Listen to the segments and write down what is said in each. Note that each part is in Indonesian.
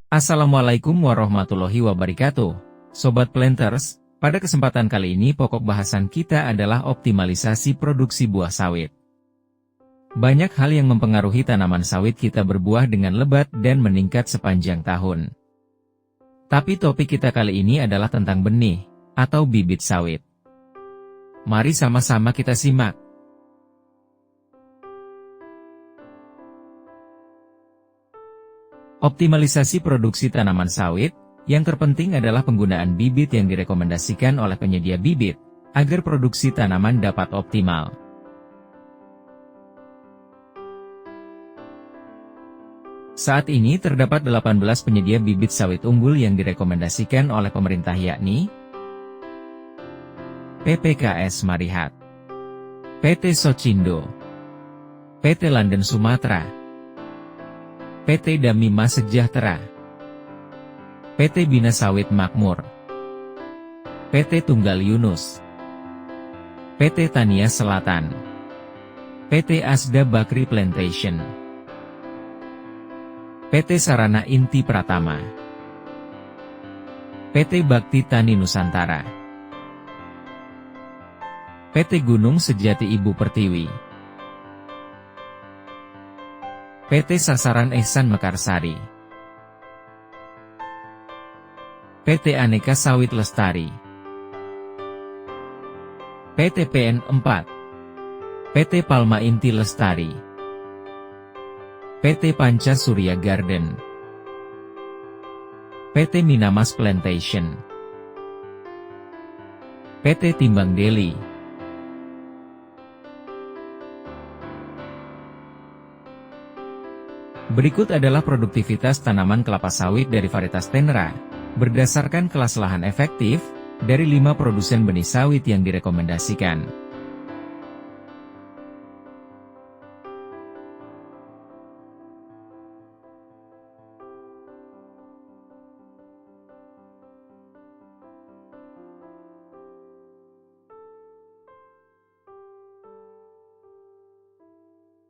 Assalamualaikum warahmatullahi wabarakatuh. Sobat Planters, pada kesempatan kali ini pokok bahasan kita adalah optimalisasi produksi buah sawit. Banyak hal yang mempengaruhi tanaman sawit kita berbuah dengan lebat dan meningkat sepanjang tahun. Tapi topik kita kali ini adalah tentang benih, atau bibit sawit. Mari sama-sama kita simak. Optimalisasi produksi tanaman sawit, yang terpenting adalah penggunaan bibit yang direkomendasikan oleh penyedia bibit, agar produksi tanaman dapat optimal. Saat ini terdapat 18 penyedia bibit sawit unggul yang direkomendasikan oleh pemerintah yakni PPKS Marihat, PT Socindo, PT Landen Sumatera, PT Damima Sejahtera, PT Bina Sawit Makmur, PT Tunggal Yunus, PT Tania Selatan, PT Asda Bakri Plantation, PT Sarana Inti Pratama, PT Bakti Tani Nusantara, PT Gunung Sejati Ibu Pertiwi, PT Sasaran Ehsan Mekarsari, PT Aneka Sawit Lestari, PT PN4, PT Palma Inti Lestari, PT Panca Surya Garden, PT Minamas Plantation, PT Timbang Deli. Berikut adalah produktivitas tanaman kelapa sawit dari varietas Tenera, berdasarkan kelas lahan efektif, dari 5 produsen benih sawit yang direkomendasikan.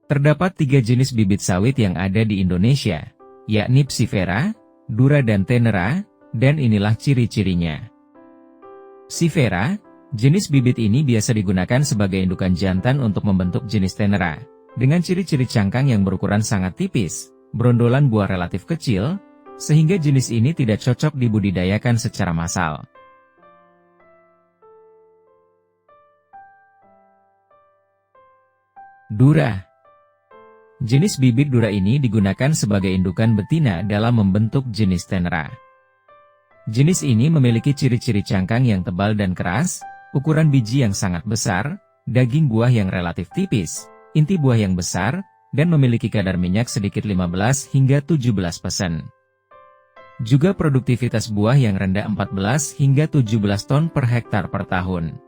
Terdapat 3 jenis bibit sawit yang ada di Indonesia, yakni Psifera, Dura dan Tenera, dan inilah ciri-cirinya. Psifera, jenis bibit ini biasa digunakan sebagai indukan jantan untuk membentuk jenis Tenera, dengan ciri-ciri cangkang yang berukuran sangat tipis, brondolan buah relatif kecil, sehingga jenis ini tidak cocok dibudidayakan secara massal. Dura. Jenis bibit Dura ini digunakan sebagai indukan betina dalam membentuk jenis Tenera. Jenis ini memiliki ciri-ciri cangkang yang tebal dan keras, ukuran biji yang sangat besar, daging buah yang relatif tipis, inti buah yang besar, dan memiliki kadar minyak sedikit 15 hingga 17%. Juga produktivitas buah yang rendah 14 hingga 17 ton per hektar per tahun.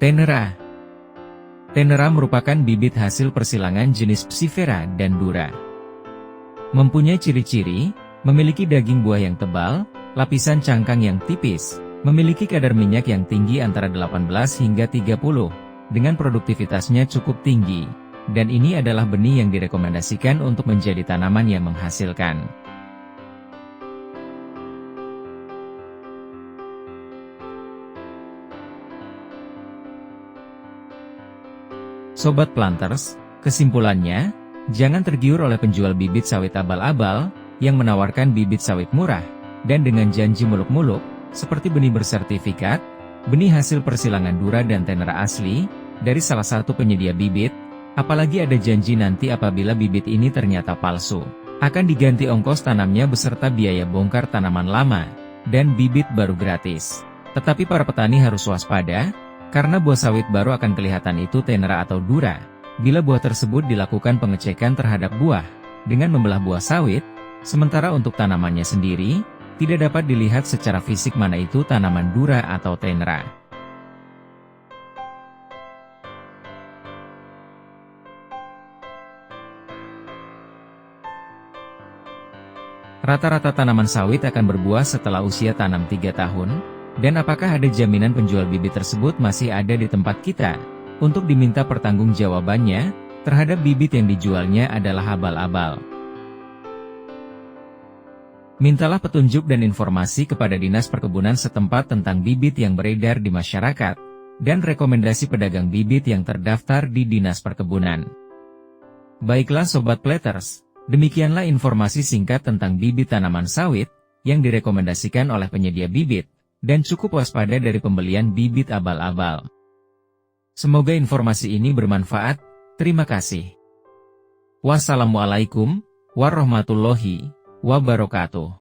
Tenera. Tenera merupakan bibit hasil persilangan jenis Psifera dan Dura. Mempunyai ciri-ciri, memiliki daging buah yang tebal, lapisan cangkang yang tipis, memiliki kadar minyak yang tinggi antara 18 hingga 30, dengan produktivitasnya cukup tinggi, dan ini adalah benih yang direkomendasikan untuk menjadi tanaman yang menghasilkan. Sobat Planters, kesimpulannya, jangan tergiur oleh penjual bibit sawit abal-abal, yang menawarkan bibit sawit murah, dan dengan janji muluk-muluk, seperti benih bersertifikat, benih hasil persilangan Dura dan Tenera asli, dari salah satu penyedia bibit, apalagi ada janji nanti apabila bibit ini ternyata palsu, akan diganti ongkos tanamnya beserta biaya bongkar tanaman lama, dan bibit baru gratis. Tetapi para petani harus waspada, karena buah sawit baru akan kelihatan itu Tenera atau Dura, bila buah tersebut dilakukan pengecekan terhadap buah, dengan membelah buah sawit, sementara untuk tanamannya sendiri, tidak dapat dilihat secara fisik mana itu tanaman Dura atau Tenera. Rata-rata tanaman sawit akan berbuah setelah usia tanam 3 tahun, Dan apakah ada jaminan penjual bibit tersebut masih ada di tempat kita? Untuk diminta pertanggungjawabannya terhadap bibit yang dijualnya adalah abal-abal. Mintalah petunjuk dan informasi kepada Dinas Perkebunan setempat tentang bibit yang beredar di masyarakat, dan rekomendasi pedagang bibit yang terdaftar di Dinas Perkebunan. Baiklah Sobat Platters, demikianlah informasi singkat tentang bibit tanaman sawit yang direkomendasikan oleh penyedia bibit, dan cukup waspada dari pembelian bibit abal-abal. Semoga informasi ini bermanfaat. Terima kasih. Wassalamualaikum warahmatullahi wabarakatuh.